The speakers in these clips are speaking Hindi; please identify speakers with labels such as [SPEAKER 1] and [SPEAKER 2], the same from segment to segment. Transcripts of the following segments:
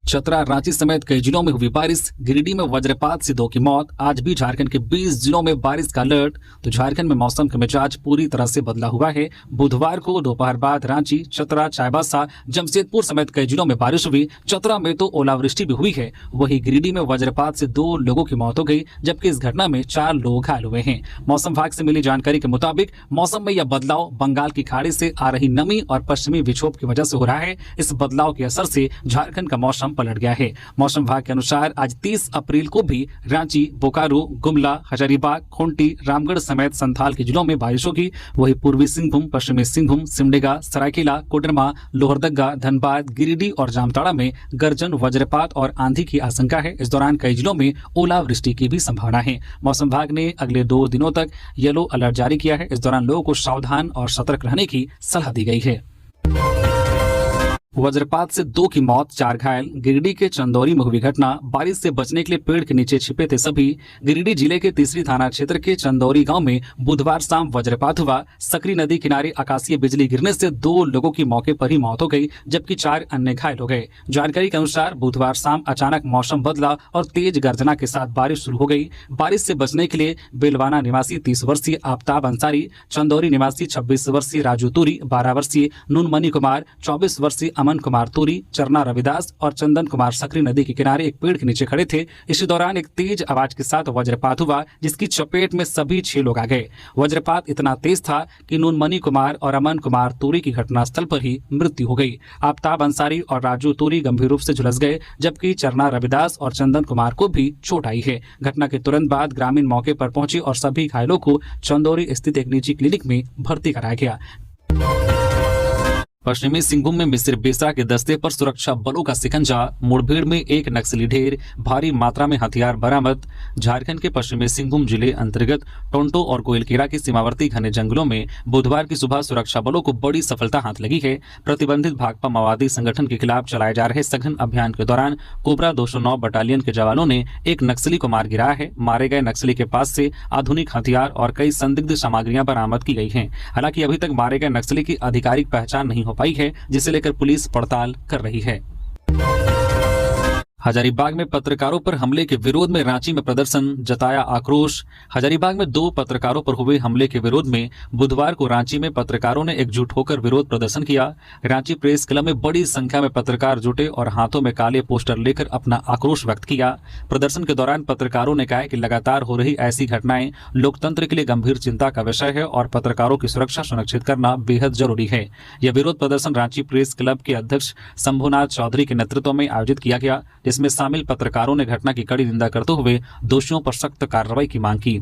[SPEAKER 1] चतरा, रांची समेत कई जिलों में हुई बारिश। गिरिडीह में वज्रपात से 2 की मौत। आज भी झारखंड के 20 जिलों में बारिश का अलर्ट। तो झारखंड में मौसम का मिजाज पूरी तरह से बदला हुआ है। बुधवार को दोपहर बाद रांची, चतरा, चाईबासा, जमशेदपुर समेत कई जिलों में बारिश हुई। चतरा में तो ओलावृष्टि भी हुई है। वहीं गिरिडीह में वज्रपात से 2 लोगों की मौत हो गई, जबकि इस घटना में 4 लोग घायल हुए हैं। मौसम विभाग से मिली जानकारी के मुताबिक मौसम में यह बदलाव बंगाल की खाड़ी से आ रही नमी और पश्चिमी विक्षोभ की वजह से हो रहा है। इस बदलाव के असर से झारखंड का मौसम पलट गया है। मौसम विभाग के अनुसार आज 30 अप्रैल को भी रांची, बोकारो, गुमला, हजारीबाग, खूंटी, रामगढ़ समेत संथाल के जिलों में बारिश होगी। वहीं पूर्वी सिंहभूम, पश्चिमी सिंहभूम, सिमडेगा, सरायकेला, कोडरमा, लोहरदगा, धनबाद, गिरिडीह और जामताड़ा में गर्जन, वज्रपात और आंधी की आशंका है। इस दौरान कई जिलों में ओलावृष्टि की भी संभावना है। मौसम विभाग ने अगले 2 दिनों तक येलो अलर्ट जारी किया है। इस दौरान लोगों को सावधान और सतर्क रहने की सलाह दी गई है। वज्रपात से 2 की मौत, 4 घायल। गिरिडीह के चंदौरी में हुई घटना। बारिश से बचने के लिए पेड़ के नीचे छिपे थे सभी। गिरिडीह जिले के तीसरी थाना क्षेत्र के चंदौरी गांव में बुधवार शाम वज्रपात हुआ। सकरी नदी किनारे आकाशीय बिजली गिरने से 2 लोगों की मौके पर ही मौत हो गई, जबकि 4 अन्य घायल हो गए। जानकारी के अनुसार बुधवार शाम अचानक मौसम बदला और तेज गर्जना के साथ बारिश शुरू हो गई। बारिश से बचने के लिए बेलवाना निवासी 30 वर्षीय आफ्ताब अंसारी, चंदौरी निवासी 26 वर्षीय राजू तूरी, 12 वर्षीय नूनमणि कुमार, 24 वर्षीय अमन कुमार तूरी, चरना रविदास और चंदन कुमार सकरी नदी के किनारे एक पेड़ के नीचे खड़े थे। इसी दौरान एक तेज आवाज के साथ वज्रपात हुआ, जिसकी चपेट में सभी 6 लोग आ गए। वज्रपात इतना तेज था कि नूनमणि कुमार और अमन कुमार तूरी की घटनास्थल पर ही मृत्यु हो गई। आफ्ताब अंसारी और राजू तूरी गंभीर रूप से झुलस गए, जबकि चरना रविदास और चंदन कुमार को भी चोट आई है। घटना के तुरंत बाद ग्रामीण मौके पर पहुंचे और सभी घायलों को चंदौरी स्थित एक निजी क्लिनिक में भर्ती कराया गया। पश्चिमी सिंहभूम में मिसिर बेसरा के दस्ते पर सुरक्षा बलों का शिकंजा। मुठभेड़ में 1 नक्सली ढेर, भारी मात्रा में हथियार बरामद। झारखंड के पश्चिमी सिंहभूम जिले अंतर्गत टोंटो और कोइलकेरा के सीमावर्ती घने जंगलों में बुधवार की सुबह सुरक्षा बलों को बड़ी सफलता हाथ लगी है। प्रतिबंधित भाकपा माओवादी संगठन के खिलाफ चलाए जा रहे सघन अभियान के दौरान कोबरा 209 बटालियन के जवानों ने एक नक्सली को मार गिराया है। मारे गए नक्सली के पास से आधुनिक हथियार और कई संदिग्ध सामग्रियां बरामद की गई हैं। हालांकि अभी तक मारे गए नक्सली की आधिकारिक पहचान नहीं हो पाई है, जिसे लेकर पुलिस पड़ताल कर रही है। हजारीबाग में पत्रकारों पर हमले के विरोध में रांची में प्रदर्शन, जताया आक्रोश। हजारीबाग में 2 पत्रकारों पर हुए हमले के विरोध में बुधवार को रांची में पत्रकारों ने एकजुट होकर विरोध प्रदर्शन किया। रांची प्रेस क्लब में बड़ी संख्या में पत्रकार जुटे और हाथों में काले पोस्टर लेकर अपना आक्रोश व्यक्त किया। प्रदर्शन के दौरान पत्रकारों ने कहा कि लगातार हो रही ऐसी घटनाएं लोकतंत्र के लिए गंभीर चिंता का विषय है और पत्रकारों की सुरक्षा सुनिश्चित करना बेहद जरूरी है। यह विरोध प्रदर्शन रांची प्रेस क्लब के अध्यक्ष शंभुनाथ चौधरी के नेतृत्व में आयोजित किया गया, जिसमें शामिल पत्रकारों ने घटना की कड़ी निंदा करते हुए दोषियों पर सख्त कार्रवाई की मांग की।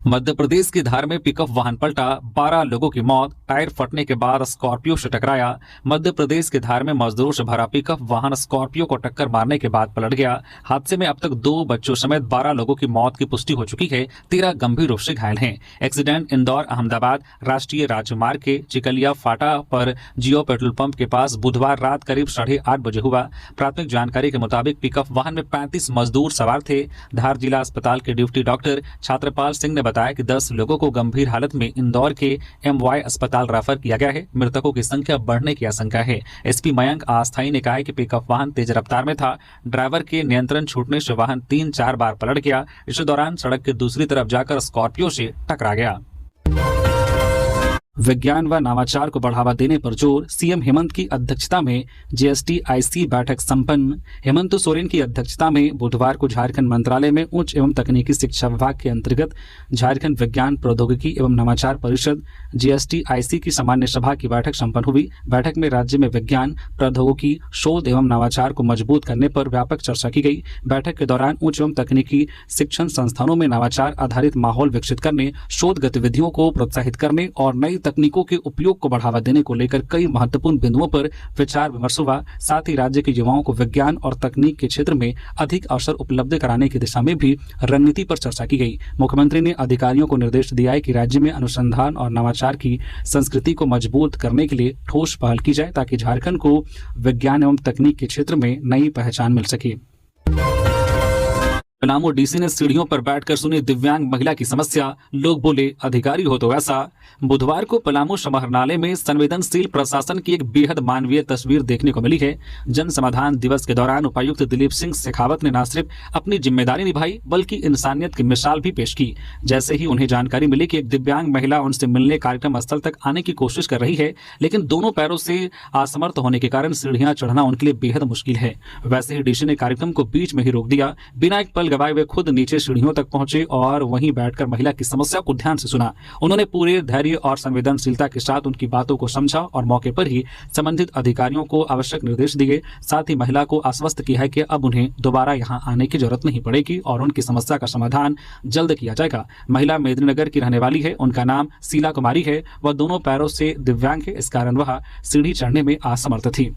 [SPEAKER 1] मध्य प्रदेश की धार में पिकअप वाहन पलटा, 12 लोगों की मौत। टायर फटने के बाद स्कॉर्पियो से टकराया। मध्य प्रदेश के धार में मजदूरों से भरा पिकअप वाहन स्कॉर्पियो को टक्कर मारने के बाद पलट गया। हादसे में अब तक 2 बच्चों समेत 12 लोगों की मौत की पुष्टि हो चुकी है। 13 गंभीर रूप से घायल हैं। एक्सीडेंट इंदौर अहमदाबाद राष्ट्रीय राजमार्ग के चिकलिया फाटा पर जियो पेट्रोल पंप के पास बुधवार रात करीब 8:30 बजे हुआ। प्राथमिक जानकारी के मुताबिक पिकअप वाहन में 35 मजदूर सवार थे। धार जिला अस्पताल के ड्यूटी डॉक्टर छात्रपाल सिंह ने बताया कि 10 लोगों को गंभीर हालत में इंदौर के MY अस्पताल रेफर किया गया है। मृतकों की संख्या बढ़ने की आशंका है। SP मयंक आस्थाई ने कहा कि पिकअप वाहन तेज रफ्तार में था। ड्राइवर के नियंत्रण छूटने से वाहन 3-4 बार पलट गया। इस दौरान सड़क के दूसरी तरफ जाकर स्कॉर्पियो से टकरा गया। विज्ञान व नवाचार को बढ़ावा देने पर जोर, सीएम हेमंत की अध्यक्षता में GSTIC बैठक संपन्न। हेमंत सोरेन की अध्यक्षता में बुधवार को झारखंड मंत्रालय में उच्च एवं तकनीकी शिक्षा विभाग के अंतर्गत झारखंड विज्ञान प्रौद्योगिकी एवं नवाचार परिषद GSTIC की सामान्य सभा की बैठक संपन्न हुई। बैठक में राज्य में विज्ञान, प्रौद्योगिकी, शोध एवं नवाचार को मजबूत करने पर व्यापक चर्चा की गई। बैठक के दौरान उच्च एवं तकनीकी शिक्षण संस्थानों में नवाचार आधारित माहौल विकसित करने, शोध गतिविधियों को प्रोत्साहित करने और नई तकनीकों के उपयोग को बढ़ावा देने को लेकर कई महत्वपूर्ण बिंदुओं पर विचार विमर्श हुआ। साथ ही राज्य के युवाओं को विज्ञान और तकनीक के क्षेत्र में अधिक अवसर उपलब्ध कराने की दिशा में भी रणनीति पर चर्चा की गई। मुख्यमंत्री ने अधिकारियों को निर्देश दिया है कि राज्य में अनुसंधान और नवाचार की संस्कृति को मजबूत करने के लिए ठोस पहल की जाए, ताकि झारखंड को विज्ञान एवं तकनीक के क्षेत्र में नई पहचान मिल सके। पलामू डीसी ने सीढ़ियों पर बैठकर सुनी दिव्यांग महिला की समस्या, लोग बोले अधिकारी हो तो ऐसा। बुधवार को पलामू समाहरणालय में संवेदनशील प्रशासन की एक बेहद मानवीय तस्वीर देखने को मिली है। जन समाधान दिवस के दौरान उपायुक्त दिलीप सिंह शेखावत ने न सिर्फ अपनी जिम्मेदारी निभाई बल्कि इंसानियत की मिसाल भी पेश की। जैसे ही उन्हें जानकारी मिली कि एक दिव्यांग महिला उनसे मिलने कार्यक्रम स्थल तक आने की कोशिश कर रही है, लेकिन दोनों पैरों से असमर्थ होने के कारण सीढ़ियां चढ़ना उनके लिए बेहद मुश्किल है, वैसे ही डीसी ने कार्यक्रम को बीच में ही रोक दिया। बिना एक पल गवाए वे खुद नीचे सीढ़ियों तक पहुंचे और वहीं बैठकर महिला की समस्या को ध्यान से सुना। उन्होंने पूरे धैर्य और संवेदनशीलता के साथ उनकी बातों को समझा और मौके पर ही संबंधित अधिकारियों को आवश्यक निर्देश दिए। साथ ही महिला को आश्वस्त किया है कि अब उन्हें दोबारा यहां आने की जरूरत नहीं पड़ेगी और उनकी समस्या का समाधान जल्द किया जाएगा। महिला मेदिनीनगर की रहने वाली है, उनका नाम शीला कुमारी है। वह दोनों पैरों से दिव्यांग है, इस कारण वह सीढ़ी चढ़ने में असमर्थ थी।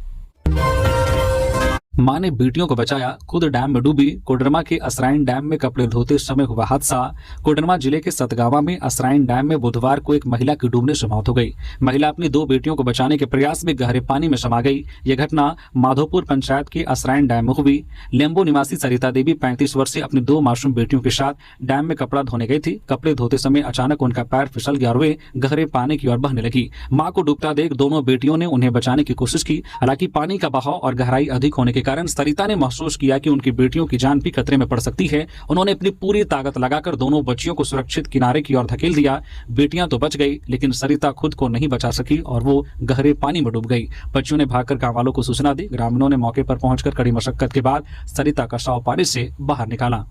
[SPEAKER 1] मां ने बेटियों को बचाया, खुद डैम में डूबी। कोडरमा के असराइन डैम में कपड़े धोते समय हुआ हादसा। कोडरमा जिले के सतगावा में असराइन डैम में बुधवार को एक महिला की डूबने से मौत हो गई। महिला अपनी 2 बेटियों को बचाने के प्रयास में गहरे पानी में समा गई। यह घटना माधोपुर पंचायत के असराइन डैम में हुई। लेम्बो निवासी सरिता देवी 35 वर्ष से अपनी 2 मासूम बेटियों के साथ डैम में कपड़ा धोने गई थी। कपड़े धोते समय अचानक उनका पैर फिसल गया और वे गहरे पानी की ओर बहने लगी। मां को डूबता देख दोनों बेटियों ने उन्हें बचाने की कोशिश की। हालांकि पानी का बहाव और गहराई अधिक होने के कारण सरिता ने महसूस किया कि उनकी बेटियों की जान भी खतरे में पड़ सकती है। उन्होंने अपनी पूरी ताकत लगाकर दोनों बच्चियों को सुरक्षित किनारे की ओर धकेल दिया। बेटियां तो बच गई, लेकिन सरिता खुद को नहीं बचा सकी और वो गहरे पानी में डूब गई। बच्चियों ने भागकर गांव वालों को सूचना दी। ग्रामीणों ने मौके पर पहुंचकर कड़ी मशक्कत के बाद सरिता का शव पानी से बाहर निकाला।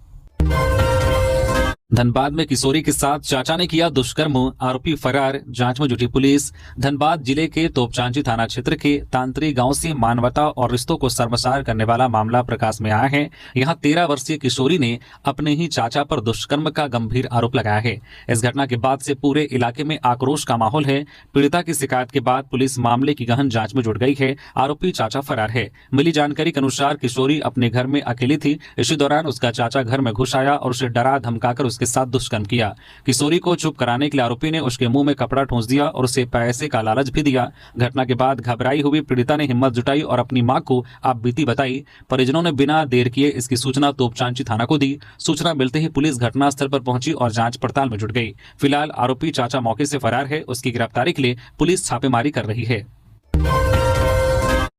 [SPEAKER 1] धनबाद में किशोरी के साथ चाचा ने किया दुष्कर्म, आरोपी फरार, जांच में जुटी पुलिस। धनबाद जिले के तोपचांची थाना क्षेत्र के तांत्री गांव से मानवता और रिश्तों को शर्मसार करने वाला मामला प्रकाश में आया है। यहां 13 वर्षीय किशोरी ने अपने ही चाचा पर दुष्कर्म का गंभीर आरोप लगाया है। इस घटना के बाद से पूरे इलाके में आक्रोश का माहौल है। पीड़िता की शिकायत के बाद पुलिस मामले की गहन जांच में जुट गई है। आरोपी चाचा फरार है। मिली जानकारी के अनुसार किशोरी अपने घर में अकेली थी। इसी दौरान उसका चाचा घर में घुस आया और उसे डरा धमकाकर उसके साथ दुष्कर्म किया। किशोरी को चुप कराने के लिए आरोपी ने उसके मुंह में कपड़ा ठूंस दिया और उसे पैसे का लालच भी दिया। घटना के बाद घबराई हुई पीड़िता ने हिम्मत जुटाई और अपनी मां को आप बीती बताई। परिजनों ने बिना देर किए इसकी सूचना तोपचांची थाना को दी। सूचना मिलते ही पुलिस घटनास्थल पर पहुंची और जांच पड़ताल में जुट गई। फिलहाल आरोपी चाचा मौके से फरार है। उसकी गिरफ्तारी के लिए पुलिस छापेमारी कर रही है।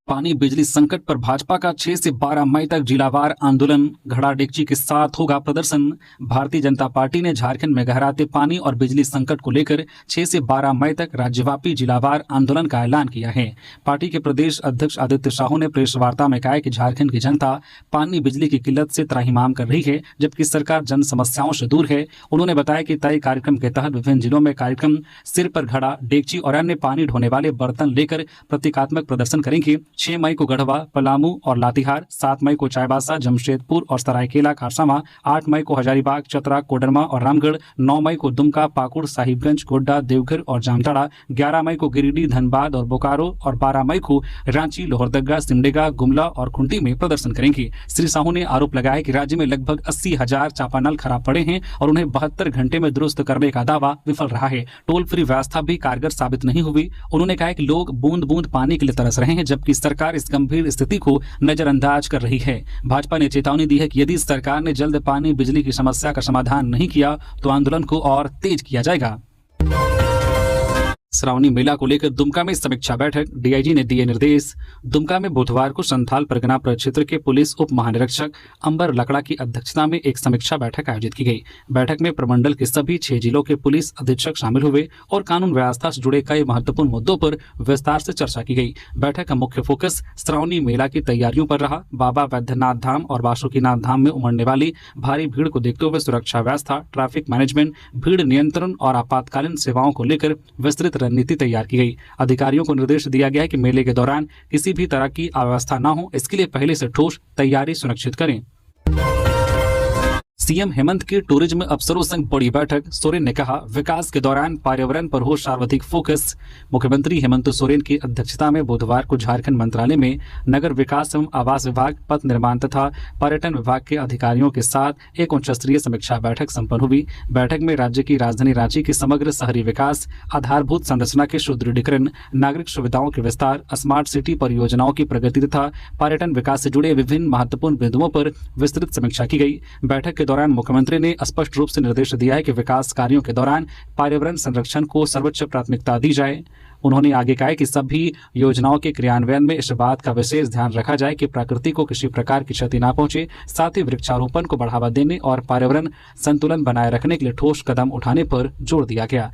[SPEAKER 1] पानी बिजली संकट पर भाजपा का 6 से 12 मई तक जिलावार आंदोलन, घड़ा डेगची के साथ होगा प्रदर्शन। भारतीय जनता पार्टी ने झारखंड में गहराते पानी और बिजली संकट को लेकर 6 से 12 मई तक राज्यव्यापी जिलावार आंदोलन का ऐलान किया है। पार्टी के प्रदेश अध्यक्ष आदित्य साहू ने प्रेस वार्ता में कहा कि झारखंड की जनता पानी बिजली की किल्लत से त्राहिमाम कर रही है, जबकि सरकार जन समस्याओं से दूर है। उन्होंने बताया कि तय कार्यक्रम के तहत विभिन्न जिलों में कार्यक्रम सिर पर घड़ा, डेगची और अन्य पानी ढोने वाले बर्तन लेकर प्रतीकात्मक प्रदर्शन करेंगे। 6 मई को गढ़वा, पलामू और लातेहार, 7 मई को चाईबासा, जमशेदपुर और सरायकेला खारसावा, 8 मई को हजारीबाग, चतरा, कोडरमा और रामगढ़, 9 मई को दुमका, पाकुड़, साहिबगंज, गोड्डा, देवघर और जामताड़ा, 11 मई को गिरिडीह, धनबाद और बोकारो और 12 मई को रांची, लोहरदगा, सिमडेगा, गुमला और खुंटी में प्रदर्शन करेंगे। श्री साहू ने आरोप लगाया कि राज्य में लगभग 80,000 चापानल खराब पड़े हैं और उन्हें 72 घंटे में दुरुस्त करने का दावा विफल रहा है। टोल फ्री व्यवस्था भी कारगर साबित नहीं हुई। उन्होंने कहा कि लोग बूंद बूंद पानी के लिए तरस रहे हैं, जबकि सरकार इस गंभीर स्थिति को नजरअंदाज कर रही है। भाजपा ने चेतावनी दी है कि यदि सरकार ने जल्द पानी बिजली की समस्या का समाधान नहीं किया तो आंदोलन को और तेज किया जाएगा। श्रावणी मेला को लेकर दुमका में समीक्षा बैठक, डीआईजी ने दिए निर्देश। दुमका में बुधवार को संथाल परगना प्रक्षेत्र के पुलिस उप महानिरीक्षक अंबर लकड़ा की अध्यक्षता में एक समीक्षा बैठक आयोजित की गई। बैठक में प्रमंडल के सभी 6 जिलों के पुलिस अधीक्षक शामिल हुए और कानून व्यवस्था से जुड़े कई महत्वपूर्ण मुद्दों पर विस्तार से चर्चा की गई। बैठक का मुख्य फोकस श्रावणी मेला की तैयारियों पर रहा। बाबा वैद्यनाथ धाम और वासुकीनाथ धाम में उमड़ने वाली भारी भीड़ को देखते हुए सुरक्षा व्यवस्था, ट्रैफिक मैनेजमेंट, भीड़ नियंत्रण और आपातकालीन सेवाओं को लेकर विस्तृत रणनीति तैयार की गई। अधिकारियों को निर्देश दिया गया है कि मेले के दौरान किसी भी तरह की अव्यवस्था न हो, इसके लिए पहले से ठोस तैयारी सुनिश्चित करें। सीएम हेमंत की टूरिज्म अफसरों संग बड़ी बैठक, सोरेन ने कहा विकास के दौरान पर्यावरण पर हो सर्वाधिक फोकस। मुख्यमंत्री हेमंत सोरेन की अध्यक्षता में बुधवार को झारखंड मंत्रालय में नगर विकास एवं आवास विभाग, पथ निर्माण तथा पर्यटन विभाग के अधिकारियों के साथ एक उच्च स्तरीय समीक्षा बैठक संपन्न हुई। बैठक में राज्य की राजधानी रांची के समग्र शहरी विकास, आधारभूत संरचना के सुदृढ़ीकरण, नागरिक सुविधाओं के विस्तार, स्मार्ट सिटी परियोजनाओं की प्रगति तथा पर्यटन विकास से जुड़े विभिन्न महत्वपूर्ण बिंदुओं पर विस्तृत समीक्षा की गई। बैठक के दौरान मुख्यमंत्री ने स्पष्ट रूप से निर्देश दिया है कि विकास कार्यों के दौरान पर्यावरण संरक्षण को सर्वोच्च प्राथमिकता दी जाए। उन्होंने आगे कहा कि सभी योजनाओं के क्रियान्वयन में इस बात का विशेष ध्यान रखा जाए कि प्रकृति को किसी प्रकार की क्षति न पहुंचे, साथ ही वृक्षारोपण को बढ़ावा देने और पर्यावरण संतुलन बनाए रखने के लिए ठोस कदम उठाने पर जोर दिया गया।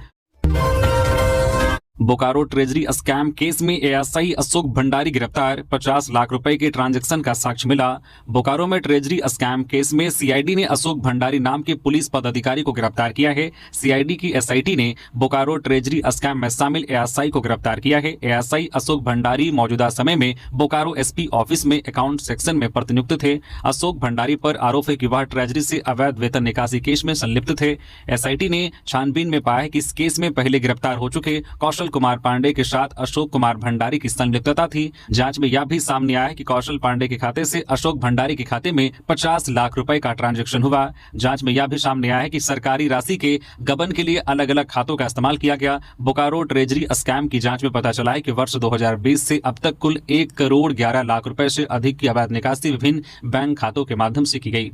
[SPEAKER 1] बोकारो ट्रेजरी स्कैम केस में एएसआई अशोक भंडारी गिरफ्तार, 50 लाख रुपए के ट्रांजैक्शन का साक्ष्य मिला। बोकारो में ट्रेजरी स्कैम केस में सीआईडी ने अशोक भंडारी नाम के पुलिस पदाधिकारी को गिरफ्तार किया है। सीआईडी की एसआईटी ने बोकारो ट्रेजरी स्कैम में शामिल एएसआई को गिरफ्तार किया है। एएसआई अशोक भंडारी मौजूदा समय में बोकारो एसपी ऑफिस में अकाउंट सेक्शन में प्रतिनियुक्त थे। अशोक भंडारी पर आरोप है कि वह ट्रेजरी से अवैध वेतन निकासी केस में संलिप्त थे। एसआईटी ने छानबीन में पाया है कि इस केस में पहले गिरफ्तार हो चुके कौशल कुमार पांडे के साथ अशोक कुमार भंडारी की संलिप्तता थी। जांच में यह भी सामने आया कि कौशल पांडे के खाते से अशोक भंडारी के खाते में 50 लाख रुपए का ट्रांजैक्शन हुआ। जांच में यह भी सामने आया है कि सरकारी राशि के गबन के लिए अलग अलग खातों का इस्तेमाल किया गया। बोकारो ट्रेजरी स्कैम की जांच में पता चला है कि वर्ष 2020 से अब तक कुल 1 करोड़ 11 लाख रुपए से अधिक की अवैध निकासी विभिन्न बैंक खातों के माध्यम से की गई।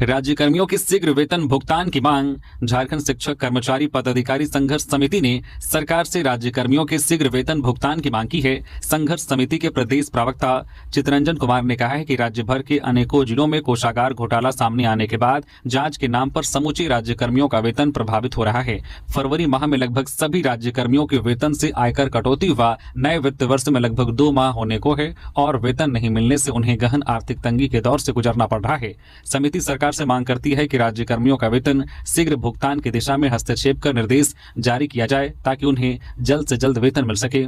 [SPEAKER 1] राज्य कर्मियों के शीघ्र वेतन भुगतान की मांग। झारखंड शिक्षक कर्मचारी पदाधिकारी संघर्ष समिति ने सरकार से राज्य कर्मियों के शीघ्र वेतन भुगतान की मांग की है। संघर्ष समिति के प्रदेश प्रवक्ता चितरंजन कुमार ने कहा है कि राज्य भर के अनेकों जिलों में कोषागार घोटाला सामने आने के बाद जांच के नाम पर समूचे राज्य कर्मियों का वेतन प्रभावित हो रहा है। फरवरी माह में लगभग सभी राज्य कर्मियों के वेतन से आयकर कटौती व नए वित्त वर्ष में लगभग 2 माह होने को है और वेतन नहीं मिलने से उन्हें गहन आर्थिक तंगी के दौर से गुजरना पड़ रहा है। समिति सरकार से मांग करती है कि राज्य कर्मियों का वेतन शीघ्र भुगतान की दिशा में हस्तक्षेप कर निर्देश जारी किया जाए ताकि उन्हें जल्द से जल्द वेतन मिल सके।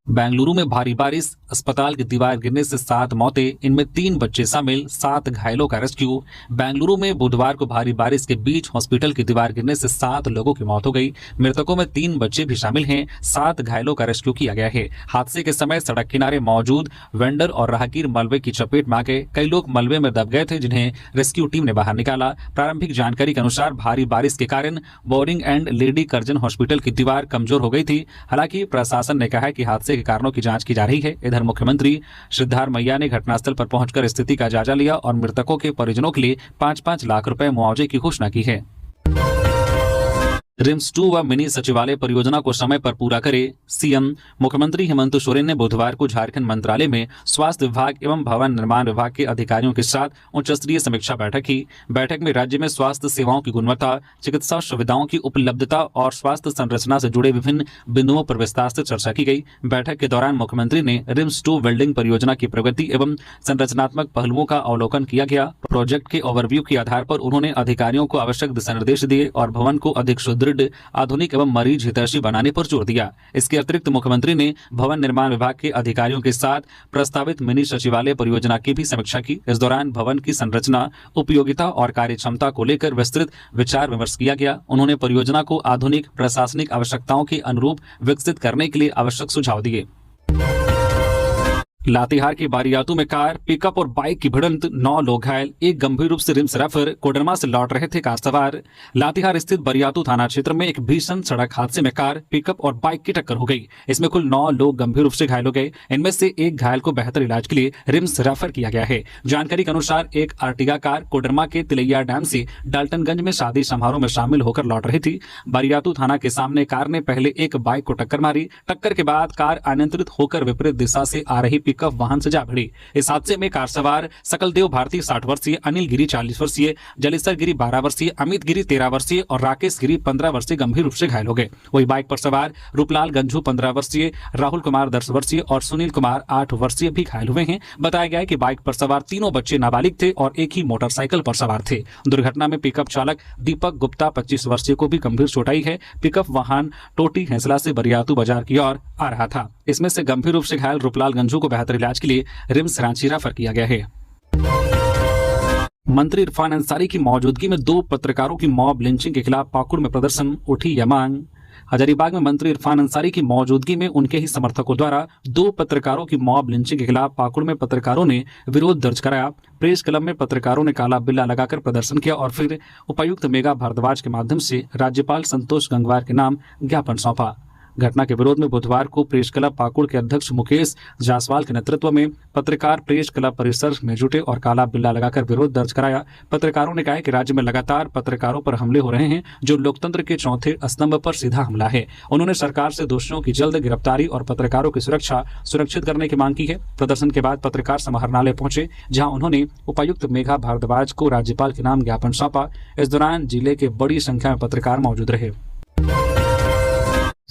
[SPEAKER 1] बेंगलुरु में भारी बारिश, अस्पताल की दीवार गिरने से 7 मौतें, इनमें 3 बच्चे शामिल, 7 घायलों का रेस्क्यू। बेंगलुरु में बुधवार को भारी बारिश के बीच हॉस्पिटल की दीवार गिरने से 7 लोगों की मौत हो गई। मृतकों में 3 बच्चे भी शामिल हैं। 7 घायलों का रेस्क्यू किया गया है। हादसे के समय सड़क किनारे मौजूद वेंडर और राहगीर मलबे की चपेट में आ गए। कई लोग मलबे में दब गए थे जिन्हें रेस्क्यू टीम ने बाहर निकाला। प्रारंभिक जानकारी के अनुसार भारी बारिश के कारण boring and lady Curzon hospital की दीवार कमजोर हो गई थी। हालांकि प्रशासन ने कहा है कि हादसे के कारणों की जांच की जा रही है। इधर मुख्यमंत्री सिद्धारमैया ने घटनास्थल पर पहुंचकर स्थिति का जायजा लिया और मृतकों के परिजनों के लिए 5-5 लाख रुपए मुआवजे की घोषणा की है। रिम्स 2 व मिनी सचिवालय परियोजना को समय पर पूरा करे। सीएम मुख्यमंत्री हेमंत सोरेन ने बुधवार को झारखंड मंत्रालय में स्वास्थ्य विभाग एवं भवन निर्माण विभाग के अधिकारियों के साथ उच्च स्तरीय समीक्षा बैठक की। बैठक में राज्य में स्वास्थ्य सेवाओं की गुणवत्ता, चिकित्सा सुविधाओं की उपलब्धता और स्वास्थ्य संरचना से जुड़े विभिन्न बिंदुओं पर विस्तार से चर्चा की गई। बैठक के दौरान मुख्यमंत्री ने रिम्स 2 बिल्डिंग परियोजना की प्रगति एवं संरचनात्मक पहलुओं का अवलोकन किया गया। प्रोजेक्ट के ओवरव्यू के आधार पर उन्होंने अधिकारियों को आवश्यक दिशा निर्देश दिए और भवन को अधिक सुदृढ़, आधुनिक एवं मरीज हितैषी बनाने पर जोर दिया। इसके अतिरिक्त मुख्यमंत्री ने भवन निर्माण विभाग के अधिकारियों के साथ प्रस्तावित मिनी सचिवालय परियोजना की भी समीक्षा की। इस दौरान भवन की संरचना, उपयोगिता और कार्यक्षमता को लेकर विस्तृत विचार विमर्श किया गया। उन्होंने परियोजना को आधुनिक प्रशासनिक आवश्यकताओं के अनुरूप विकसित करने के लिए आवश्यक सुझाव दिए। लातेहार के बारियातू में कार, पिकअप और बाइक की भिड़ंत, 9 लोग घायल, एक गंभीर रूप से रिम्स रेफर। कोडरमा से लौट रहे थे कार सवार। लातेहार स्थित बारियातू थाना क्षेत्र में एक भीषण सड़क हादसे में कार, पिकअप और बाइक की टक्कर हो गई। इसमें कुल 9 लोग गंभीर रूप से घायल हो गए। इनमें से एक घायल को बेहतर इलाज के लिए रिम्स रेफर किया गया है। जानकारी के अनुसार एक आर्टिगा कार कोडरमा के तिलैया डैम से डाल्टनगंज में शादी समारोह में शामिल होकर लौट रही थी। बारियातू थाना के सामने कार ने पहले एक बाइक को टक्कर मारी। टक्कर के बाद कार अनियंत्रित होकर विपरीत दिशा से आ रही पिकअप वाहन से जा भिड़ी। इस हादसे में कार सवार सकलदेव भारती 60 वर्षीय, अनिल गिरी 40 वर्षीय, जलेसर गिरी 12 वर्षीय, अमित गिरी 13 वर्षीय और राकेश गिरी 15 वर्षीय गंभीर रूप से घायल हो गए। वही बाइक पर सवार रूपलाल गंझू 15 वर्षीय, राहुल कुमार 10 वर्षीय और सुनील कुमार 8 वर्षीय भी घायल हुए हैं। बताया गया है कि बाइक पर सवार तीनों बच्चे नाबालिग थे और एक ही मोटरसाइकिल पर सवार थे। दुर्घटना में पिकअप चालक दीपक गुप्ता 25 वर्षीय को भी गंभीर चोट आई है। पिकअप वाहन टोटी हेंसला से बरियातू बाजार की ओर आ रहा था। इसमें से गंभीर रूप से घायल रूपलाल गंझू को बेहतर इलाज के लिए रिम्स रांची रेफर किया गया है। मंत्री इरफान अंसारी की मौजूदगी में 2 पत्रकारों की मॉब लिंचिंग के खिलाफ पाकुड़ में प्रदर्शन, उठी यह मांग। हजारीबाग में मंत्री इरफान अंसारी की मौजूदगी में उनके ही समर्थकों द्वारा 2 पत्रकारों की मॉब लिंचिंग के खिलाफ पाकुड़ में पत्रकारों ने विरोध दर्ज कराया। प्रेस क्लब में पत्रकारों ने काला बिल्ला लगाकर प्रदर्शन किया और फिर उपायुक्त मेघा भारद्वाज के माध्यम से राज्यपाल संतोष गंगवार के नाम ज्ञापन सौंपा। घटना के विरोध में बुधवार को प्रेस क्लब पाकुड़ के अध्यक्ष मुकेश जायसवाल के नेतृत्व में पत्रकार प्रेस क्लब परिसर में जुटे और काला बिल्ला लगाकर विरोध दर्ज कराया। पत्रकारों ने कहा कि राज्य में लगातार पत्रकारों पर हमले हो रहे हैं, जो लोकतंत्र के चौथे स्तंभ पर सीधा हमला है। उन्होंने सरकार से दोषियों की जल्द गिरफ्तारी और पत्रकारों की सुरक्षा सुनिश्चित करने की मांग की है। प्रदर्शन के बाद पत्रकार समाहरणालय पहुंचे, जहां उन्होंने उपायुक्त मेघा भारद्वाज को राज्यपाल के नाम ज्ञापन सौंपा। इस दौरान जिले के बड़ी संख्या में पत्रकार मौजूद रहे।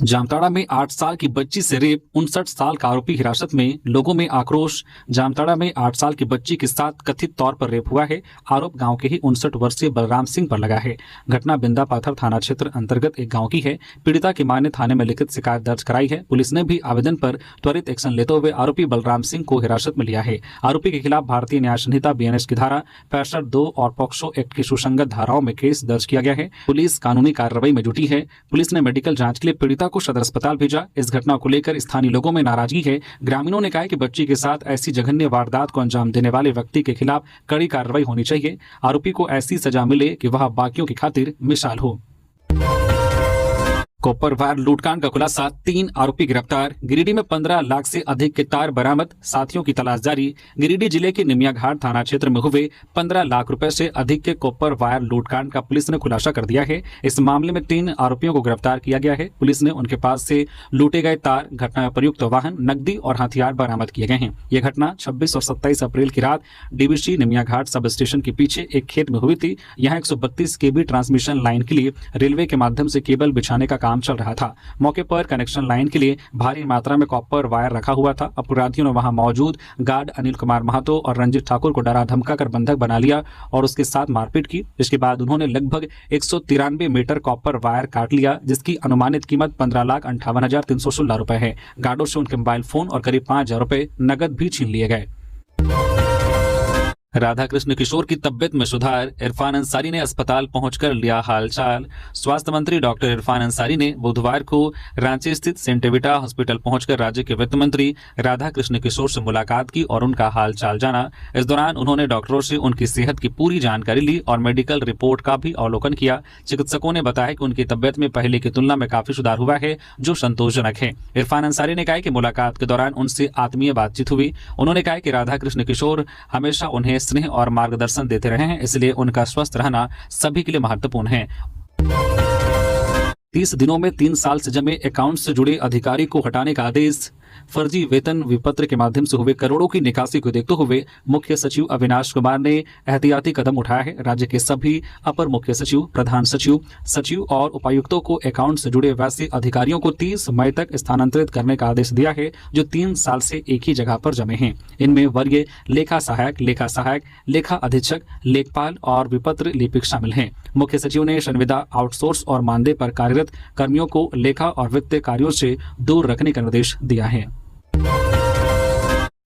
[SPEAKER 1] जामताड़ा में 8 साल की बच्ची से रेप, 59 साल का आरोपी हिरासत में, लोगों में आक्रोश। जामताड़ा में 8 साल की बच्ची के साथ कथित तौर पर रेप हुआ है। आरोप गांव के ही 59 वर्षीय बलराम सिंह पर लगा है। घटना बिंदा पाथर थाना क्षेत्र अंतर्गत एक गांव की है। पीड़िता की मां ने थाने में लिखित शिकायत दर्ज कराई है। पुलिस ने भी आवेदन पर त्वरित एक्शन लेते हुए आरोपी बलराम सिंह को हिरासत में लिया है। आरोपी के खिलाफ भारतीय न्याय संहिता BNS की धारा 65(2) और पॉक्सो एक्ट की सुसंगत धाराओं में केस दर्ज किया गया है। पुलिस कानूनी कार्रवाई में जुटी है। पुलिस ने मेडिकल जांच के लिए पीड़िता को सदर अस्पताल भेजा। इस घटना को लेकर स्थानीय लोगों में नाराजगी है। ग्रामीणों ने कहा कि बच्ची के साथ ऐसी जघन्य वारदात को अंजाम देने वाले व्यक्ति के खिलाफ कड़ी कार्रवाई होनी चाहिए। आरोपी को ऐसी सजा मिले कि वह बाकियों की खातिर मिसाल हो। कॉपर वायर लूटकांड का खुलासा, 3 आरोपी गिरफ्तार। गिरिडीह में 15 लाख से अधिक के तार बरामद, साथियों की तलाश जारी। गिरिडीह जिले के निमियाघाट थाना क्षेत्र में हुए 15 लाख रुपए से अधिक के कॉपर वायर लूटकांड का पुलिस ने खुलासा कर दिया है। इस मामले में 3 आरोपियों को गिरफ्तार किया गया है। पुलिस ने उनके पास से लूटे गए तार, घटना में प्रयुक्त वाहन, नकदी और हथियार बरामद किए गए हैं। यह घटना 26 और 27 अप्रैल की रात DBC निमियाघाट सब स्टेशन के पीछे एक खेत में हुई थी। यहाँ 132 kV ट्रांसमिशन लाइन के लिए रेलवे के माध्यम से केबल बिछाने का काम चल रहा था। मौके पर कनेक्शन लाइन के लिए भारी मात्रा में कॉपर वायर रखा हुआ था। अपराधियों ने वहां मौजूद गार्ड अनिल कुमार महतो और रंजीत ठाकुर को डरा धमका कर बंधक बना लिया और उसके साथ मारपीट की। इसके बाद उन्होंने लगभग 193 मीटर कॉपर वायर काट लिया, जिसकी अनुमानित कीमत 15,58,316 रुपए है। गार्डों से उनके मोबाइल फोन और करीब 5,000 रुपए नकद भी छीन लिए गए। राधा कृष्ण किशोर की तबियत में सुधार, इरफान अंसारी ने अस्पताल पहुंचकर लिया हालचाल। स्वास्थ्य मंत्री डॉक्टर इरफान अंसारी ने बुधवार को रांची स्थित सेंट एविटा हॉस्पिटल पहुंचकर राज्य के वित्त मंत्री राधा कृष्ण किशोर से मुलाकात की और उनका हालचाल जाना। इस दौरान उन्होंने डॉक्टरों से उनकी सेहत की पूरी जानकारी ली और मेडिकल रिपोर्ट का भी अवलोकन किया। चिकित्सकों ने बताया कि उनकी तबियत में पहले की तुलना में काफी सुधार हुआ है, जो संतोषजनक है। इरफान अंसारी ने कहा कि मुलाकात के दौरान उनसे आत्मीय बातचीत हुई। उन्होंने कहा कि राधा कृष्ण किशोर हमेशा उन्हें स्नेह और मार्गदर्शन देते रहे हैं, इसलिए उनका स्वस्थ रहना सभी के लिए महत्वपूर्ण है। 30 दिनों में 3 साल से जमे अकाउंट से जुड़े अधिकारी को हटाने का आदेश। फर्जी वेतन विपत्र के माध्यम से हुए करोड़ों की निकासी को देखते हुए मुख्य सचिव अविनाश कुमार ने एहतियाती कदम उठाया है। राज्य के सभी अपर मुख्य सचिव, प्रधान सचिव, सचिव और उपायुक्तों को अकाउंट से जुड़े वैसे अधिकारियों को 30 मई तक स्थानांतरित करने का आदेश दिया है, जो 3 साल से एक ही जगह पर जमे हैं। इनमें वरीय लेखा सहायक, लेखा अधीक्षक, लेखपाल और विपत्र लिपिक शामिल हैं। मुख्य सचिव ने संविदा, आउटसोर्स और मानदेय पर कार्यरत कर्मियों को लेखा और वित्तीय कार्यों से दूर रखने का निर्देश दिया है।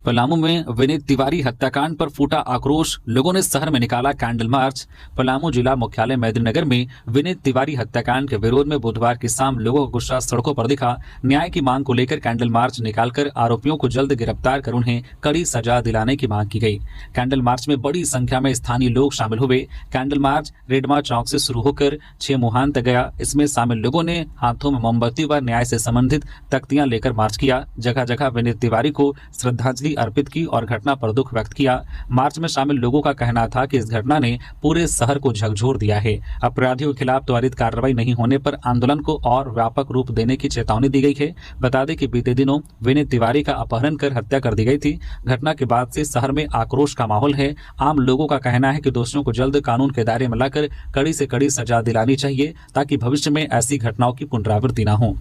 [SPEAKER 1] पलामू में विनीत तिवारी हत्याकांड पर फूटा आक्रोश, लोगों ने शहर में निकाला कैंडल मार्च। पलामू जिला मुख्यालय मेदिनीनगर में विनीत तिवारी हत्याकांड के विरोध में बुधवार की शाम लोगों का गुस्सा सड़कों पर दिखा। न्याय की मांग को लेकर कैंडल मार्च निकालकर आरोपियों को जल्द गिरफ्तार कर उन्हें कड़ी सजा दिलाने की मांग की गई। कैंडल मार्च में बड़ी संख्या में स्थानीय लोग शामिल हुए। कैंडल मार्च रेडमा चौक से शुरू होकर 6 मुहान तक गया। इसमें शामिल लोगों ने हाथों में मोमबत्ती व न्याय से संबंधित तख्तियां लेकर मार्च किया। जगह जगह विनीत तिवारी को श्रद्धांजलि अर्पित की और घटना पर दुख व्यक्त किया। मार्च में शामिल लोगों का कहना था कि इस घटना ने पूरे शहर को झकझोर दिया है। अपराधियों के खिलाफ त्वरित कार्रवाई नहीं होने पर आंदोलन को और व्यापक रूप देने की चेतावनी दी गई है। बता दें कि बीते दिनों विनीत तिवारी का अपहरण कर हत्या कर दी गई थी। घटना के बाद से शहर में आक्रोश का माहौल है। आम लोगों का कहना है कि दोषियों को जल्द कानून के दायरे में लाकर कड़ी से कड़ी सजा दिलानी चाहिए, ताकि भविष्य में ऐसी घटनाओं की पुनरावृत्ति न हो।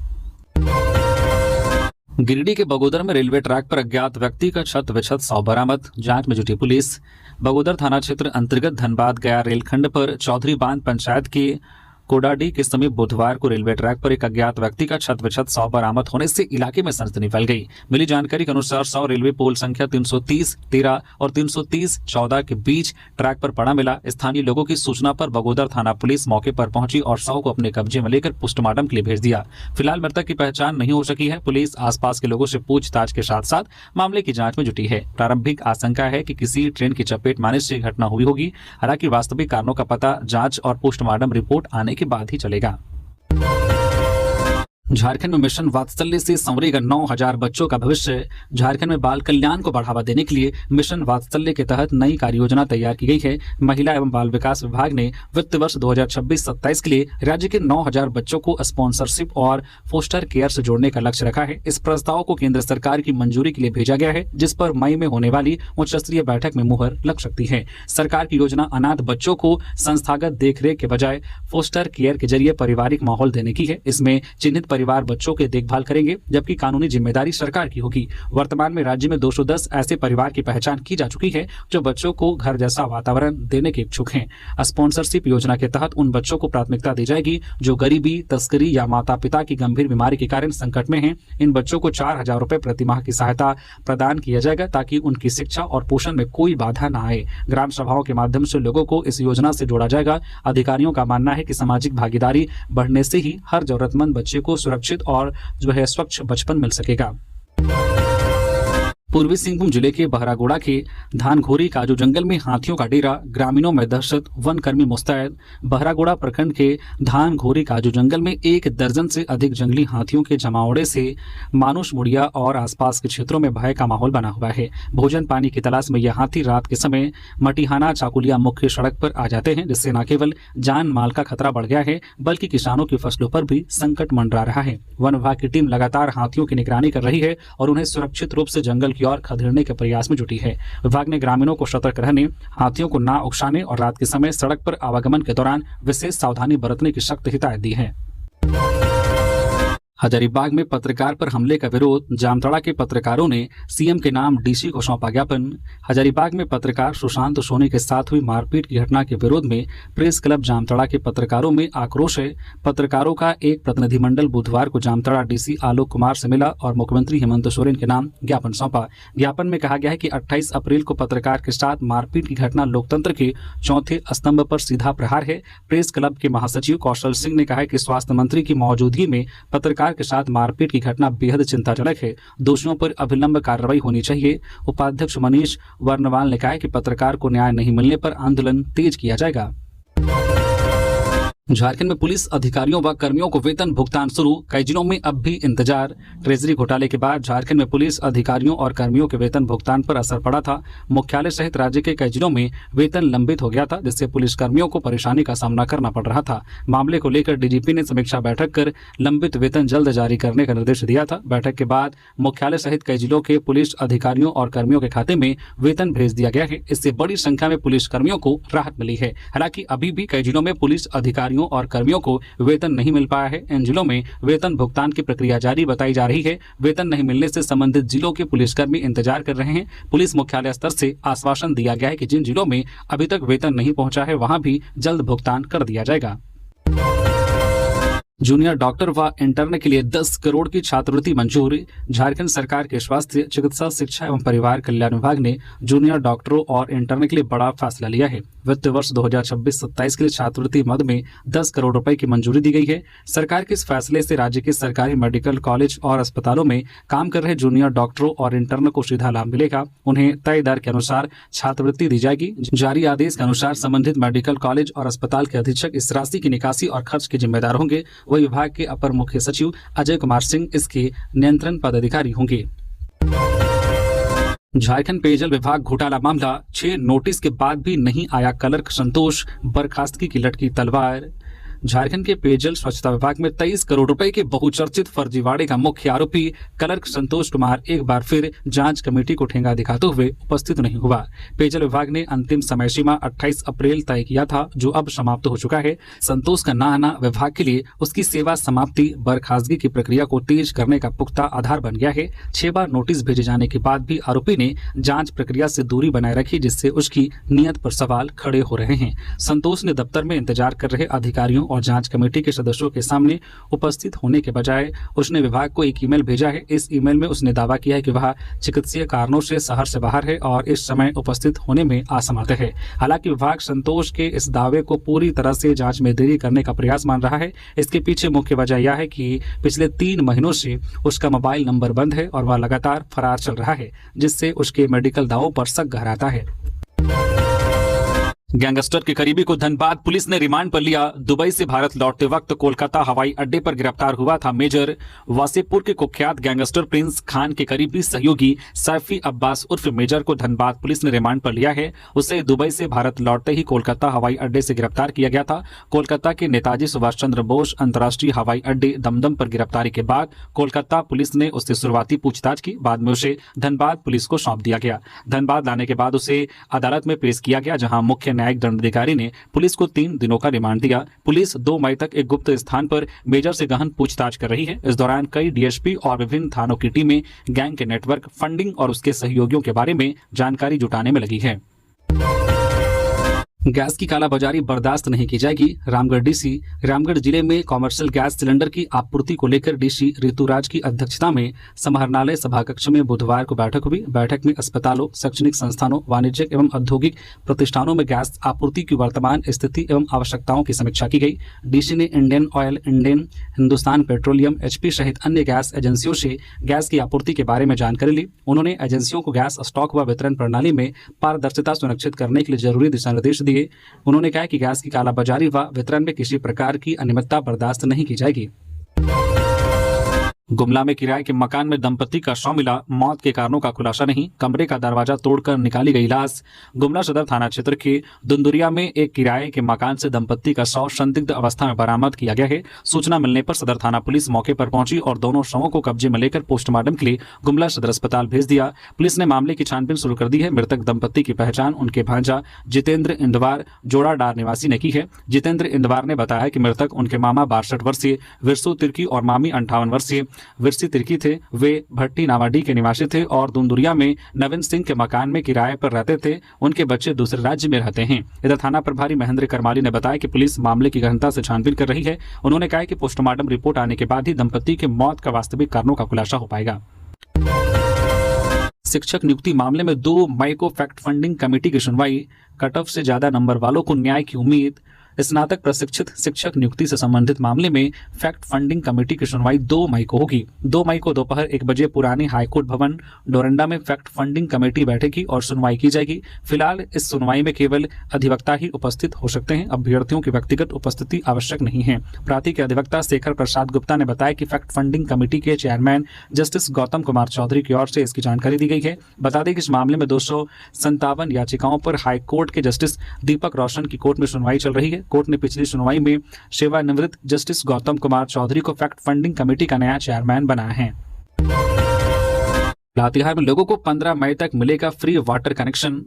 [SPEAKER 1] गिरिडीह के बगोदर में रेलवे ट्रैक पर अज्ञात व्यक्ति का छत विछत शव बरामद, जांच में जुटी पुलिस। बगोदर थाना क्षेत्र अंतर्गत धनबाद गया रेलखंड पर चौधरी बांध पंचायत के कोडाडी के समीप बुधवार को रेलवे ट्रैक पर एक अज्ञात व्यक्ति का छत विछत शव बरामद होने से इलाके में सनसनी फैल गई। मिली जानकारी के अनुसार शव रेलवे पोल संख्या 330-13 और 330-14 के बीच ट्रैक पर पड़ा मिला। स्थानीय लोगों की सूचना पर बगोदर थाना पुलिस मौके पर पहुंची और शव को अपने कब्जे में लेकर पोस्टमार्टम के लिए भेज दिया। फिलहाल मृतक की पहचान नहीं हो सकी है। पुलिस आसपास के लोगों से पूछताछ के साथ साथ मामले की जाँच में जुटी है। प्रारंभिक आशंका है कि किसी ट्रेन की चपेट में आने से घटना हुई होगी। हालांकि वास्तविक कारणों का पता जांच और पोस्टमार्टम रिपोर्ट आने के बाद ही चलेगा। झारखंड में मिशन वात्सल्य से संवरेगा 9,000 बच्चों का भविष्य। झारखंड में बाल कल्याण को बढ़ावा देने के लिए मिशन वात्सल्य के तहत नई कार्य योजना तैयार की गई है। महिला एवं बाल विकास विभाग ने वित्त वर्ष 2026-27 के लिए राज्य के 9,000 बच्चों को स्पॉन्सरशिप और फोस्टर केयर से जोड़ने का लक्ष्य रखा है। इस प्रस्ताव को केंद्र सरकार की मंजूरी के लिए भेजा गया है, जिस पर मई में होने वाली उच्च स्तरीय बैठक में मुहर लग सकती है। सरकार की योजना अनाथ बच्चों को संस्थागत देखरेख के बजाय फोस्टर केयर के जरिए पारिवारिक माहौल देने की है। इसमें चिन्हित परिवार बच्चों की देखभाल करेंगे, जबकि कानूनी जिम्मेदारी सरकार की होगी। वर्तमान में राज्य में 210 ऐसे परिवार की पहचान की जा चुकी है जो बच्चों को घर जैसा वातावरण देने के इच्छुक हैं। स्पॉन्सरशिप योजना के तहत उन बच्चों को प्राथमिकता दी जाएगी जो गरीबी, तस्करी या माता पिता की गंभीर बीमारी के कारण संकट में हैं। इन बच्चों को 4,000 रुपए प्रति माह की सहायता प्रदान किया जाएगा ताकि उनकी शिक्षा और पोषण में कोई बाधा न आए। ग्राम सभाओं के माध्यम से लोगों को इस योजना से जोड़ा जाएगा। अधिकारियों का मानना है कि सामाजिक भागीदारी बढ़ने से ही हर जरूरतमंद बच्चे को सुरक्षित और स्वच्छ बचपन मिल सकेगा। पूर्वी सिंहभूम जिले के बहरागोड़ा के धानघोरी काजू जंगल में हाथियों का डेरा, ग्रामीणों में दहशत, वन कर्मी मुस्तैद। बहरागोड़ा प्रखंड के धानघोरी काजू जंगल में 1 दर्जन से अधिक जंगली हाथियों के जमावड़े से मानुष मुड़िया और आसपास के क्षेत्रों में भय का माहौल बना हुआ है। भोजन पानी की तलाश में यह हाथी रात के समय मटिहाना चाकुलिया मुख्य सड़क पर आ जाते हैं, जिससे न केवल जान माल का खतरा बढ़ गया है बल्कि किसानों की फसलों पर भी संकट मंडरा रहा है। वन विभाग की टीम लगातार हाथियों की निगरानी कर रही है और उन्हें सुरक्षित रूप से जंगल की ओर खदेड़ने के प्रयास में जुटी है। विभाग ने ग्रामीणों को सतर्क रहने, हाथियों को ना उकसाने और रात के समय सड़क पर आवागमन के दौरान विशेष सावधानी बरतने की सख्त हिदायत दी है। हजारीबाग में पत्रकार पर हमले का विरोध, जामताड़ा के पत्रकारों ने सीएम के नाम डीसी को सौंपा ज्ञापन। हजारीबाग में पत्रकार सुशांत सोनी के साथ हुई मारपीट की घटना के विरोध में प्रेस क्लब जामताड़ा के पत्रकारों में आक्रोश है। पत्रकारों का एक प्रतिनिधिमंडल बुधवार को जामताड़ा डीसी आलोक कुमार से मिला और मुख्यमंत्री हेमंत सोरेन के नाम ज्ञापन सौंपा। ज्ञापन में कहा गया है कि 28 अप्रैल को पत्रकार के साथ मारपीट की घटना लोकतंत्र के चौथे स्तंभ पर सीधा प्रहार है। प्रेस क्लब के महासचिव कौशल सिंह ने कहा है कि स्वास्थ्य मंत्री की मौजूदगी में पत्रकार के साथ मारपीट की घटना बेहद चिंताजनक है। दोषियों पर अविलंब कार्रवाई होनी चाहिए। उपाध्यक्ष मनीष वर्णवाल ने कहा कि पत्रकार को न्याय नहीं मिलने पर आंदोलन तेज किया जाएगा। झारखंड में पुलिस अधिकारियों व कर्मियों को वेतन भुगतान शुरू, कई जिलों में अब भी इंतजार। ट्रेजरी घोटाले के बाद झारखंड में पुलिस अधिकारियों और कर्मियों के वेतन भुगतान पर असर पड़ा था। मुख्यालय सहित राज्य के कई जिलों में वेतन लंबित हो गया था, जिससे पुलिस कर्मियों को परेशानी का सामना करना पड़ रहा था। मामले को लेकर डीजीपी ने समीक्षा बैठक कर लंबित वेतन जल्द जारी करने का निर्देश दिया था। बैठक के बाद मुख्यालय सहित कई जिलों के पुलिस अधिकारियों और कर्मियों के खाते में वेतन भेज दिया गया है। इससे बड़ी संख्या में पुलिस कर्मियों को राहत मिली है। हालांकि अभी भी कई जिलों में पुलिस अधिकारियों और कर्मियों को वेतन नहीं मिल पाया है। इन जिलों में वेतन भुगतान की प्रक्रिया जारी बताई जा रही है। वेतन नहीं मिलने से संबंधित जिलों के पुलिसकर्मी इंतजार कर रहे हैं। पुलिस मुख्यालय स्तर से आश्वासन दिया गया है कि जिन जिलों में अभी तक वेतन नहीं पहुंचा है वहां भी जल्द भुगतान कर दिया जाएगा। जूनियर डॉक्टर व इंटर्न के लिए 10 करोड़ की छात्रवृत्ति मंजूर। झारखंड सरकार के स्वास्थ्य, चिकित्सा, शिक्षा एवं परिवार कल्याण विभाग ने जूनियर डॉक्टरों और इंटर्न के लिए बड़ा फैसला लिया है। वित्त वर्ष 2026-27 के लिए छात्रवृत्ति मद में 10 करोड़ रुपए की मंजूरी दी गई है। सरकार के इस फैसले से राज्य के सरकारी मेडिकल कॉलेज और अस्पतालों में काम कर रहे जूनियर डॉक्टरों और इंटर्न को सीधा लाभ मिलेगा। उन्हें तय दर के अनुसार छात्रवृत्ति दी जाएगी। जारी आदेश के अनुसार संबंधित मेडिकल कॉलेज और अस्पताल के अधीक्षक इस राशि की निकासी और खर्च के जिम्मेदार होंगे। वही विभाग के अपर मुख्य सचिव अजय कुमार सिंह इसके नियंत्रण पदाधिकारी होंगे। झारखंड पेयजल विभाग घोटाला मामला, 6 नोटिस के बाद भी नहीं आया क्लर्क संतोष, बर्खास्तगी की लटकी तलवार। झारखंड के पेयजल स्वच्छता विभाग में 23 करोड़ रुपए के बहुचर्चित फर्जीवाड़े का मुख्य आरोपी क्लर्क संतोष कुमार एक बार फिर जांच कमेटी को ठेंगा दिखाते हुए उपस्थित नहीं हुआ। पेयजल विभाग ने अंतिम समय सीमा 28 अप्रैल तय किया था, जो अब समाप्त हो चुका है। संतोष का न आना विभाग के लिए उसकी सेवा समाप्ति, बर्खास्तगी की प्रक्रिया को तेज करने का पुख्ता आधार बन गया है। 6 बार नोटिस भेजे जाने के बाद भी आरोपी ने जांच प्रक्रिया से दूरी बनाए रखी, जिससे उसकी नीयत पर सवाल खड़े हो रहे हैं। संतोष ने दफ्तर में इंतजार कर रहे अधिकारियों और जांच कमेटी के सदस्यों के सामने उपस्थित होने के बजाय उसने विभाग को एक ईमेल भेजा है। इस ईमेल में उसने दावा किया है कि वह चिकित्सीय कारणों से शहर से बाहर है और इस समय उपस्थित होने में असमर्थ है। हालांकि विभाग संतोष के इस दावे को पूरी तरह से जांच में देरी करने का प्रयास मान रहा है। इसके पीछे मुख्य वजह यह है कि पिछले 3 महीनों से उसका मोबाइल नंबर बंद है और वह लगातार फरार चल रहा है, जिससे उसके मेडिकल दावों पर शक गहराता है। गैंगस्टर के करीबी को धनबाद पुलिस ने रिमांड पर लिया। दुबई से भारत लौटते वक्त कोलकाता हवाई अड्डे पर गिरफ्तार हुआ था मेजर वासेपुर के कुख्यात गैंगस्टर प्रिंस खान के करीबी सहयोगी सैफी अब्बास उर्फ मेजर को धनबाद पुलिस ने रिमांड पर लिया है। उसे दुबई से भारत लौटते ही कोलकाता हवाई अड्डे से गिरफ्तार किया गया था। कोलकाता के नेताजी सुभाष चंद्र बोस अंतर्राष्ट्रीय हवाई अड्डे दमदम पर गिरफ्तारी के बाद कोलकाता पुलिस ने उससे शुरुआती पूछताछ की। बाद में उसे धनबाद पुलिस को सौंप दिया गया। धनबाद लाने के बाद उसे अदालत में पेश किया गया, जहां मुख्य न्यायिक दंडाधिकारी ने पुलिस को 3 दिनों का रिमांड दिया। पुलिस 2 मई तक एक गुप्त स्थान पर मेजर से गहन पूछताछ कर रही है। इस दौरान कई डीएसपी और विभिन्न थानों की टीमें गैंग के नेटवर्क, फंडिंग और उसके सहयोगियों के बारे में जानकारी जुटाने में लगी है। गैस की कालाबाजारी बर्दाश्त नहीं की जाएगी। रामगढ़ डीसी रामगढ़ जिले में कॉमर्शियल गैस सिलेंडर की आपूर्ति को लेकर डीसी ऋतुराज की अध्यक्षता में समाहरणालय सभाकक्ष में बुधवार को बैठक हुई। बैठक में अस्पतालों, शैक्षणिक संस्थानों, वाणिज्यिक एवं औद्योगिक प्रतिष्ठानों में गैस आपूर्ति की वर्तमान स्थिति एवं आवश्यकताओं की समीक्षा की गई। डीसी ने Indian oil, Indian, Hindustan petroleum, HP सहित अन्य गैस एजेंसियों से गैस की आपूर्ति के बारे में जानकारी ली। उन्होंने एजेंसियों को गैस स्टॉक व वितरण प्रणाली में पारदर्शिता सुनिश्चित करने के लिए जरूरी दिशा निर्देश दिए। उन्होंने कहा कि गैस की कालाबाजारी व वितरण में किसी प्रकार की अनियमितता बर्दाश्त नहीं की जाएगी। गुमला में किराए के मकान में दंपति का शव मिला, मौत के कारणों का खुलासा नहीं। कमरे का दरवाजा तोड़कर निकाली गई लाश। गुमला सदर थाना क्षेत्र के दुंदुरिया में एक किराए के मकान से दंपति का शव संदिग्ध अवस्था में बरामद किया गया है। सूचना मिलने पर सदर थाना पुलिस मौके पर पहुंची और दोनों शवों को कब्जे में लेकर पोस्टमार्टम के लिए गुमला सदर अस्पताल भेज दिया। पुलिस ने मामले की छानबीन शुरू कर दी है। मृतक दंपति की पहचान उनके भांजा जितेंद्र इंदवार जोड़ाडार निवासी ने की है। जितेंद्र इंदवार ने बताया कि मृतक उनके मामा 62 वर्षीय विरसु तिर्की और मामी 58 वर्षीय विरसी तिर्की थे। वे भट्टी नावाडी के निवासी थे और दुंदुरिया में नवीन सिंह के मकान में किराए पर रहते थे। उनके बच्चे दूसरे राज्य में रहते हैं। इधर थाना प्रभारी महेंद्र करमाली ने बताया कि पुलिस मामले की गहनता से छानबीन कर रही है। उन्होंने कहा कि पोस्टमार्टम रिपोर्ट आने के बाद ही दंपति के मौत का वास्तविक कारणों का खुलासा हो पाएगा। शिक्षक नियुक्ति मामले में 2 मई को फैक्ट फंडिंग कमेटी की सुनवाई। कट ऑफ से ज्यादा नंबर वालों को न्याय की उम्मीद। स्नातक प्रशिक्षित शिक्षक नियुक्ति से संबंधित मामले में फैक्ट फंडिंग कमेटी की सुनवाई 2 मई को होगी। 2 मई को दोपहर 1 बजे पुराने हाईकोर्ट भवन डोरंडा में फैक्ट फंडिंग कमेटी बैठेगी और सुनवाई की जाएगी। फिलहाल इस सुनवाई में केवल अधिवक्ता ही उपस्थित हो सकते हैं। अभ्यर्थियों की व्यक्तिगत उपस्थिति आवश्यक नहीं है। प्रांतीय के अधिवक्ता शेखर प्रसाद गुप्ता ने बताया कि फैक्ट फंडिंग कमेटी के चेयरमैन जस्टिस गौतम कुमार चौधरी की ओर से इसकी जानकारी दी गई है। बता दें कि इस मामले में 257 याचिकाओं पर हाईकोर्ट के जस्टिस दीपक रोशन की कोर्ट में सुनवाई चल रही है। कोर्ट ने पिछली सुनवाई में सेवानिवृत्त जस्टिस गौतम कुमार चौधरी को फैक्ट फंडिंग कमेटी का नया चेयरमैन बनाया है। लातेहार में लोगों को 15 मई तक मिलेगा फ्री वाटर कनेक्शन।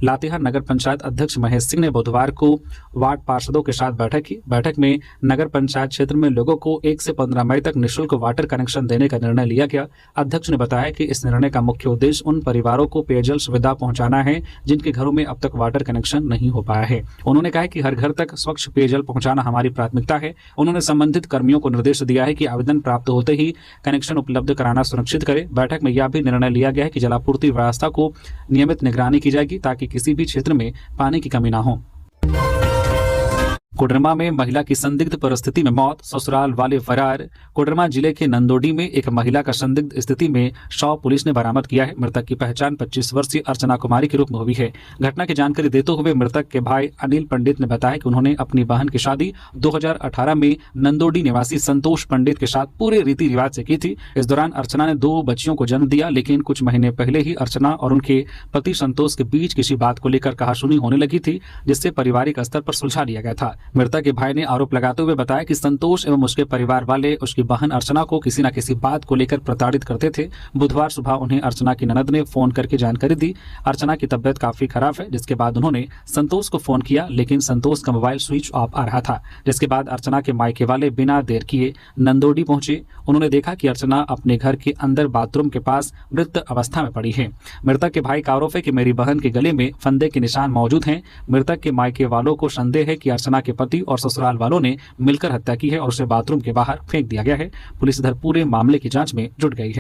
[SPEAKER 1] लातेहार नगर पंचायत अध्यक्ष महेश सिंह ने बुधवार को वार्ड पार्षदों के साथ बैठक की। बैठक में नगर पंचायत क्षेत्र में लोगों को 1 से 15 मई तक निःशुल्क वाटर कनेक्शन देने का निर्णय लिया गया। अध्यक्ष ने बताया कि इस निर्णय का मुख्य उद्देश्य उन परिवारों को पेयजल सुविधा पहुंचाना है जिनके घरों में अब तक वाटर कनेक्शन नहीं हो पाया है। उन्होंने कहा कि हर घर तक स्वच्छ पेयजल पहुंचाना हमारी प्राथमिकता है। उन्होंने संबंधित कर्मियों को निर्देश दिया है कि आवेदन प्राप्त होते ही कनेक्शन उपलब्ध कराना सुनिश्चित करें। बैठक में यह भी निर्णय लिया गया है कि जलापूर्ति व्यवस्था को नियमित निगरानी की जाएगी ताकि किसी भी क्षेत्र में पानी की कमी न हो। कोडरमा में महिला की संदिग्ध परिस्थिति में मौत, ससुराल वाले फरार। कोडरमा जिले के नंदोडी में एक महिला का संदिग्ध स्थिति में शव पुलिस ने बरामद किया है। मृतक की पहचान 25 वर्षीय अर्चना कुमारी के रूप में हुई है। घटना की जानकारी देते हुए मृतक के भाई अनिल पंडित ने बताया कि उन्होंने अपनी बहन की शादी 2018 में नंदोडी निवासी संतोष पंडित के साथ पूरे रीति रिवाज से की थी। इस दौरान अर्चना ने 2 बच्चियों को जन्म दिया, लेकिन कुछ महीने पहले ही अर्चना और उनके पति संतोष के बीच किसी बात को लेकर कहासुनी होने लगी थी, जिससे पारिवारिक स्तर पर सुलझा लिया गया था। मृतक के भाई ने आरोप लगाते हुए बताया कि संतोष एवं उसके परिवार वाले उसकी बहन अर्चना को किसी न किसी बात को लेकर प्रताड़ित करते थे। बुधवार सुबह उन्हें अर्चना की ननद ने फोन करके जानकारी दी। अर्चना की तबियत काफी खराब है, जिसके बाद उन्होंने संतोष को फोन किया, लेकिन संतोष का मोबाइल स्विच ऑफ आ रहा था। जिसके बाद अर्चना के मायके वाले बिना देर किए नंदोडी पहुंचे। उन्होंने देखा कि अर्चना अपने घर के अंदर बाथरूम के पास मृत अवस्था में पड़ी है। मृतक के भाई का आरोप है कि मेरी बहन के गले में फंदे के निशान मौजूद हैं। मृतक के मायके वालों को संदेह है कि अर्चना के पति और ससुराल वालों ने मिलकर हत्या की है और उसे बाथरूम के बाहर फेंक दिया गया है। पुलिस इधर पूरे मामले की जांच में जुट गई है।